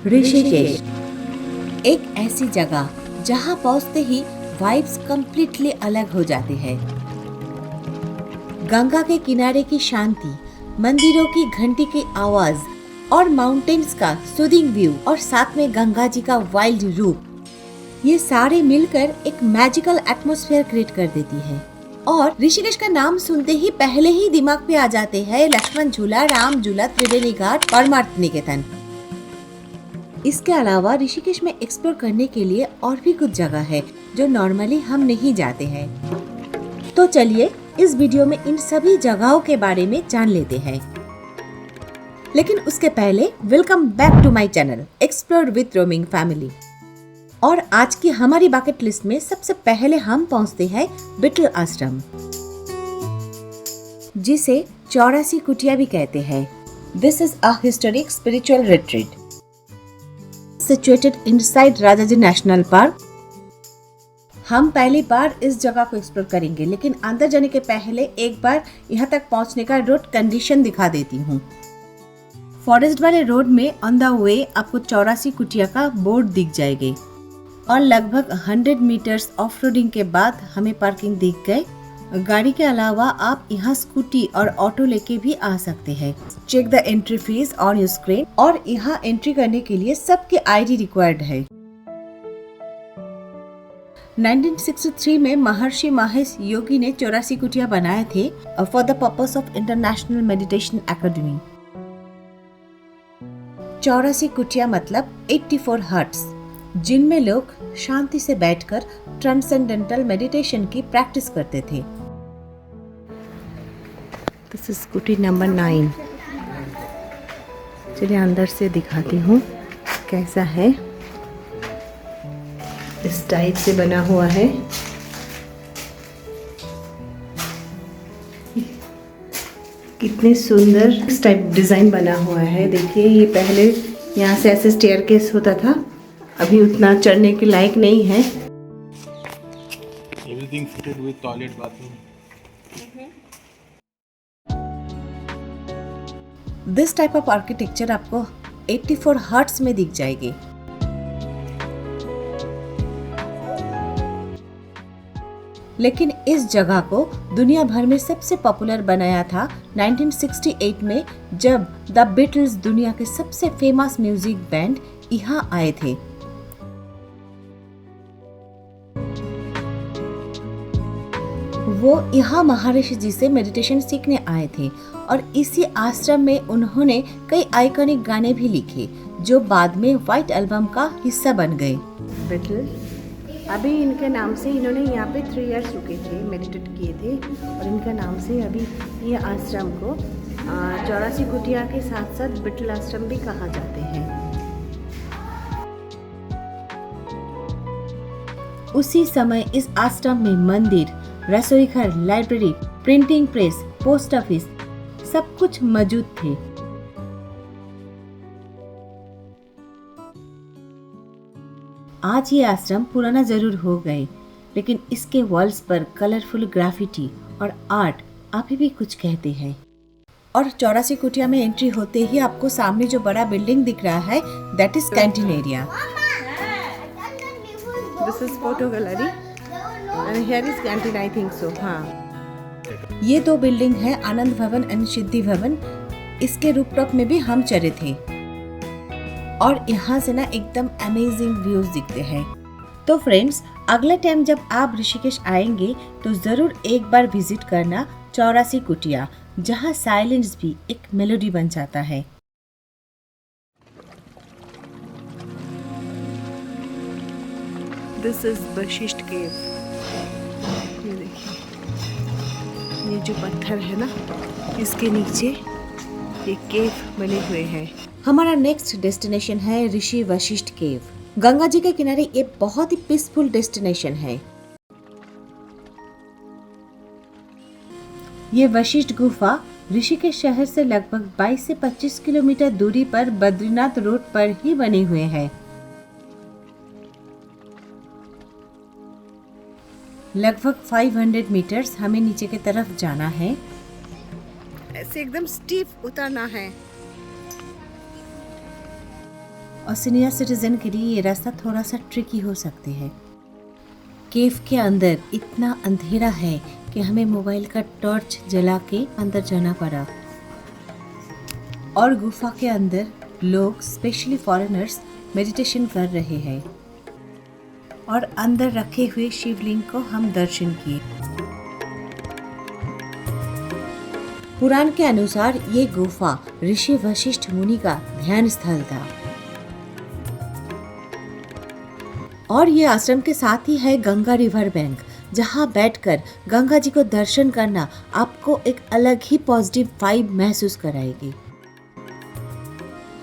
ऋषिकेश, एक ऐसी जगह जहां पहुंचते ही वाइब्स कंप्लीटली अलग हो जाते हैं। गंगा के किनारे की शांति, मंदिरों की घंटी की आवाज और माउंटेन्स का सूदिंग व्यू और साथ में गंगा जी का वाइल्ड रूप, ये सारे मिलकर एक मैजिकल एटमॉस्फेयर क्रिएट कर देती है। और ऋषिकेश का नाम सुनते ही पहले ही दिमाग पे आ जाते हैं लक्ष्मण झूला, राम झूला, त्रिवेणी घाट, परमार्थ निकेतन। इसके अलावा ऋषिकेश में एक्सप्लोर करने के लिए और भी कुछ जगह है जो नॉर्मली हम नहीं जाते हैं। तो चलिए इस वीडियो में इन सभी जगहों के बारे में जान लेते हैं। लेकिन उसके पहले welcome back to my channel explore with roaming family. और आज की हमारी बकेट लिस्ट में सबसे पहले हम पहुंचते हैं बिटल आश्रम, जिसे 84 कुटिया भी कहते हैं। This is a historic spiritual retreat situated inside Rajaji national park. हम पहली बार इस जगह को एक्सप्लोर करेंगे, लेकिन अंदर जाने के पहले एक बार यहाँ तक पहुँचने का रोड कंडीशन दिखा देती हूँ। फॉरेस्ट वाले रोड में ऑन द वे आपको 84 कुटिया का बोर्ड दिख जाएगी और लगभग 100 मीटर्स ऑफ रोडिंग के बाद हमें पार्किंग दिख गए। गाड़ी के अलावा आप यहाँ स्कूटी और ऑटो लेके भी आ सकते हैं। Check the entry fees on your screen. और यहाँ एंट्री करने के लिए सबके आईडी रिक्वायर्ड है। 1963 में महर्षि महेश योगी ने 84 कुटिया बनाए थे for the purpose of international meditation academy. 84 कुटिया मतलब 84 हट्स, जिनमें लोग शांति से बैठकर ट्रांसेंडेंटल मेडिटेशन की प्रैक्टिस करते थे। दिस इज कुटी नंबर 9। चलिए अंदर से दिखाती हूँ कैसा है। इस टाइप से बना हुआ है। कितने सुंदर इस टाइप डिजाइन बना हुआ है। देखिए, ये पहले यहाँ से ऐसे स्टेयरकेस होता था, अभी उतना चढ़ने के लायक नहीं है। Everything fitted with toilet, bathroom. This type of architecture आपको 84 हर्ट्स में दिख जाएगी। लेकिन इस जगह को दुनिया भर में सबसे पॉपुलर बनाया था 1968 में, जब द बीटल्स दुनिया के सबसे फेमस म्यूजिक बैंड यहाँ आए थे। वो यहाँ महर्षि जी से मेडिटेशन सीखने आए थे और इसी आश्रम में उन्होंने कई आइकॉनिक गाने भी लिखे जो बाद में व्हाइट एल्बम का हिस्सा बन गए। बिटल, अभी इनके नाम से इन्होंने यहाँ पे 3 इयर्स रुके थे, मेडिटेट किए थे और इनका नाम से अभी ये आश्रम को 84 कुटिया के साथ साथ बिटल आश्रम भी कहा जाते हैं। उसी समय इस आश्रम में मंदिर, रसोई घर, library, printing press, post office सब कुछ मौजूद थे। आज ये आश्रम पुराना जरूर हो गए, लेकिन इसके वॉल्स पर कलरफुल ग्राफिटी और आर्ट अभी भी कुछ कहते हैं। और 84 कुटिया में एंट्री होते ही आपको सामने जो बड़ा बिल्डिंग दिख रहा है, that is canteen area. This is photo gallery and here is canteen, I think so. हाँ, ये 2 बिल्डिंग है, आनंद भवन एंड सिद्धि भवन। इसके रूफटॉप में भी हम चढ़े थे और यहाँ से ना एकदम अमेजिंग व्यूज दिखते हैं। तो फ्रेंड्स, अगले टाइम जब आप ऋषिकेश आएंगे तो जरूर एक बार विजिट करना 84 कुटिया, जहाँ साइलेंस भी एक मेलोडी बन जाता है। दिस इज वशिष्ठ केव। ये देखिए, ये जो पत्थर है ना, इसके नीचे ये केव बने हुए हैं। हमारा नेक्स्ट डेस्टिनेशन है ऋषि वशिष्ठ केव। गंगा जी के किनारे ये बहुत ही पीसफुल डेस्टिनेशन है। ये वशिष्ठ गुफा ऋषिकेश शहर से लगभग 22 से 25 किलोमीटर दूरी पर बद्रीनाथ रोड पर ही बने हुए हैं। लगभग 500 मीटर्स हमें नीचे की तरफ जाना है। ऐसे एकदम स्टीप उतरना है। और सीनियर सिटीजन के लिए ये रास्ता थोड़ा सा ट्रिकी हो सकते हैं। केव के अंदर इतना अंधेरा है कि हमें मोबाइल का टॉर्च जला के अंदर जाना पड़ा। और गुफा के अंदर लोग स्पेशली फॉरेनर्स मेडिटेशन कर रहे हैं और अंदर रखे हुए शिवलिंग को हम दर्शन किए। पुराण के अनुसार ये गुफा ऋषि वशिष्ठ मुनि का ध्यान स्थल था और ये आश्रम के साथ ही है गंगा रिवर बैंक, जहाँ बैठकर गंगा जी को दर्शन करना आपको एक अलग ही पॉजिटिव वाइब महसूस कराएगी।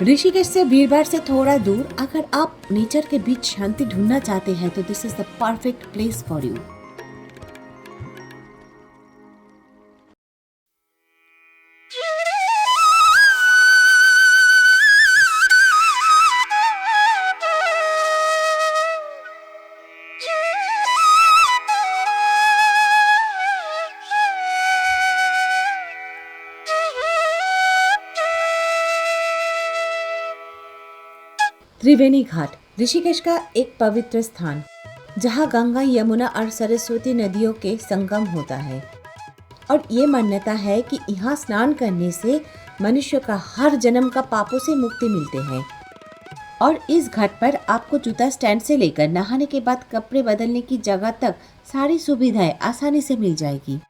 ऋषिकेश से भीड़भाड़ से थोड़ा दूर अगर आप नेचर के बीच शांति ढूंढना चाहते हैं तो this is the perfect place for you. Triveni Ghat Rishikesh का एक पवित्र स्थान, जहां गंगा, यमुना और सरस्वती नदियों के संगम होता है और ये मान्यता है कि यहाँ स्नान करने से मनुष्य का हर जन्म का पापों से मुक्ति मिलते हैं। और इस घाट पर आपको जूता स्टैंड से लेकर नहाने के बाद कपड़े बदलने की जगह तक सारी सुविधाएं आसानी से मिल जाएगी।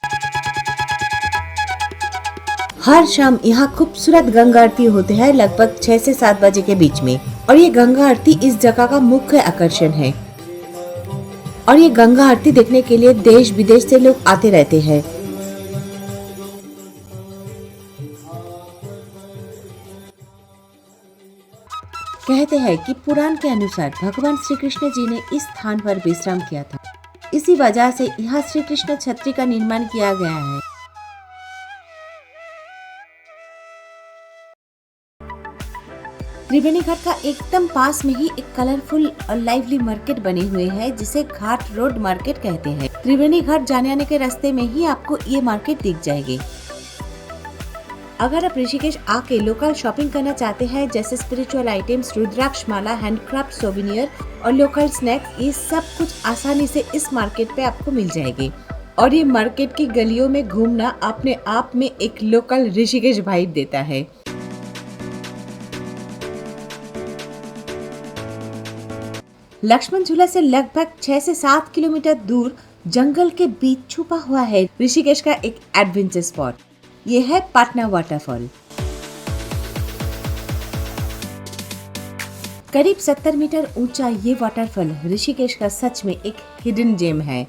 हर शाम यहाँ खूबसूरत गंगा आरती होते हैं लगभग 6 से 7 बजे के बीच में, और ये गंगा आरती इस जगह का मुख्य आकर्षण है। और ये गंगा आरती देखने के लिए देश विदेश से लोग आते रहते हैं। कहते हैं कि पुराण के अनुसार भगवान श्री कृष्ण जी ने इस स्थान पर विश्राम किया था, इसी वजह से यहाँ श्री कृष्ण छत्री का निर्माण किया गया है। त्रिवेणी घाट का एकदम पास में ही एक कलरफुल और लाइवली मार्केट बने हुए हैं, जिसे घाट रोड मार्केट कहते हैं। त्रिवेणी घाट जाने आने के रास्ते में ही आपको ये मार्केट दिख जाएगी। अगर आप ऋषिकेश आके लोकल शॉपिंग करना चाहते हैं, जैसे स्पिरिचुअल आइटम्स, रुद्राक्ष माला, हैंडक्राफ्ट, सोवेनियर और लोकल स्नैक्स, ये सब कुछ आसानी से इस मार्केट पे आपको मिल जाएगी। और ये मार्केट की गलियों में घूमना अपने आप में एक लोकल ऋषिकेश वाइब देता है। लक्ष्मण झूला से लगभग 6 से 7 किलोमीटर दूर जंगल के बीच छुपा हुआ है ऋषिकेश का एक एडवेंचर स्पॉट। ये है पाटना वाटरफॉल। करीब 70 मीटर ऊंचा ये वाटरफॉल ऋषिकेश का सच में एक हिडन जेम है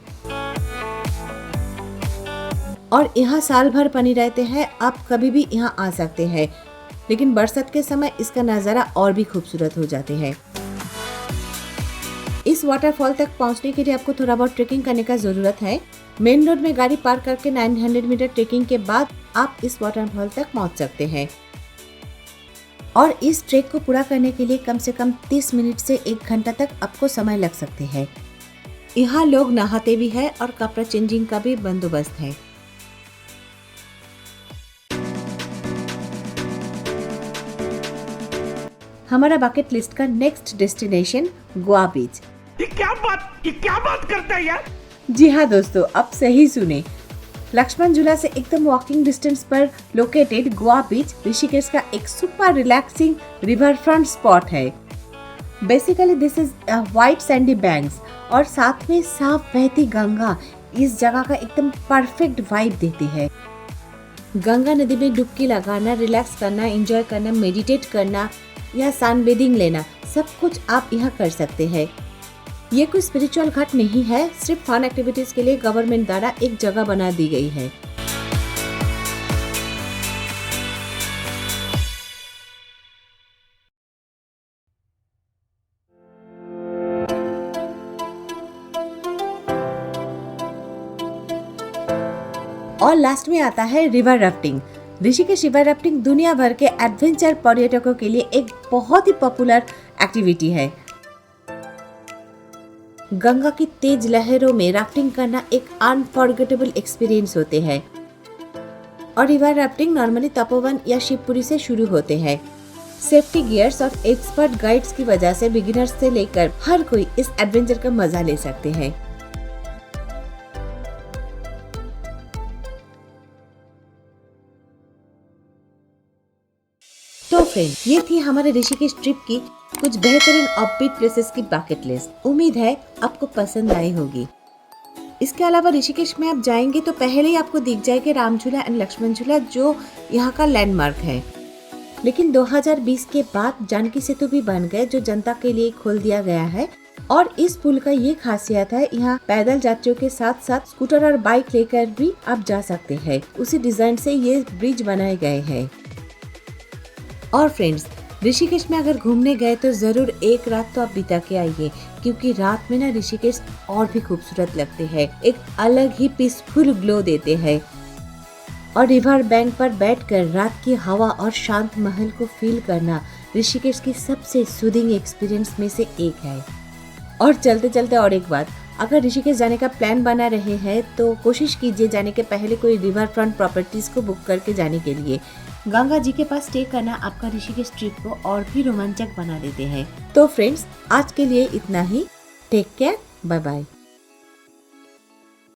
और यहाँ साल भर पानी रहते हैं। आप कभी भी यहाँ आ सकते हैं, लेकिन बरसात के समय इसका नज़ारा और भी खूबसूरत हो जाते हैं। इस वाटरफॉल तक पहुंचने के लिए आपको थोड़ा बहुत ट्रेकिंग करने का जरूरत है। मेन रोड में गाड़ी पार्क करके 900 मीटर ट्रेकिंग के बाद आप इस वाटरफॉल तक पहुंच सकते हैं। और इस ट्रेक को पूरा करने के लिए कम से कम 30 मिनट से 1 घंटा तक आपको समय लग सकते हैं। यहाँ लोग नहाते भी हैं और कपड़ा चेंजिंग का भी बंदोबस्त है। हमारा बकेट लिस्ट का नेक्स्ट डेस्टिनेशन गोवा बीच। ये क्या बात करता है यार? जी हाँ दोस्तों, अब सही सुने। लक्ष्मण झूला से एकदम वॉकिंग डिस्टेंस पर लोकेटेड गोवा बीच ऋषिकेश का एक super relaxing river front spot है। Basically this is white sandy banks और साथ में साफ बहती गंगा इस जगह का एकदम परफेक्ट वाइब देती है। गंगा नदी में डुबकी लगाना, रिलैक्स करना, एंजॉय करना, मेडिटेट करना या सनबेडिंग लेना, सब कुछ आप यहाँ कर सकते हैं। ये कोई स्पिरिचुअल घाट नहीं है, सिर्फ फन एक्टिविटीज के लिए गवर्नमेंट द्वारा एक जगह बना दी गई है। और लास्ट में आता है river rafting. Rishikesh river rafting दुनिया भर के एडवेंचर पर्यटकों के लिए एक बहुत ही पॉपुलर एक्टिविटी है। गंगा की तेज लहरों में राफ्टिंग करना एक अनफॉरगेटेबल एक्सपीरियंस होते हैं। और रिवर राफ्टिंग नॉर्मली तपोवन या शिवपुरी से शुरू होते हैं सेफ्टी गियर्स और एक्सपर्ट गाइड्स की वजह से बिगिनर्स से लेकर हर कोई इस एडवेंचर का मजा ले सकते हैं। तो फ्रेंड, ये थी हमारे ऋषिकेश ट्रिप की कुछ बेहतरीन ऑफबीट प्लेसेस की बकेट लिस्ट। उम्मीद है आपको पसंद आई होगी। इसके अलावा ऋषिकेश में आप जाएंगे तो पहले ही आपको दिख जाएगा राम झूला एंड लक्ष्मण झूला, जो यहाँ का लैंडमार्क है। लेकिन 2020 के बाद जानकी सेतु भी बन गए, जो जनता के लिए खोल दिया गया है। और इस पुल का ये खासियत है, यहाँ पैदल यात्रियों के साथ साथ स्कूटर और बाइक लेकर भी आप जा सकते हैं। उसी डिजाइन से ये ब्रिज बनाए गए हैं। और फ्रेंड्स, ऋषिकेश में अगर घूमने गए तो जरूर एक रात तो आप बिता के आइए, क्योंकि रात में ना ऋषिकेश और भी खूबसूरत लगते हैं, एक अलग ही पीसफुल ग्लो देते हैं। और रिवर बैंक पर बैठकर रात की हवा और शांत महल को फील करना ऋषिकेश की सबसे सूदिंग एक्सपीरियंस में से एक है। और चलते चलते और एक बात, अगर ऋषिकेश जाने का प्लान बना रहे हैं तो कोशिश कीजिए जाने के पहले कोई रिवर फ्रंट प्रॉपर्टीज को बुक करके जाने के लिए। गंगा जी के पास स्टे करना आपका ऋषिकेश ट्रिप को और भी रोमांचक बना देते हैं। तो फ्रेंड्स, आज के लिए इतना ही। Take care, bye bye.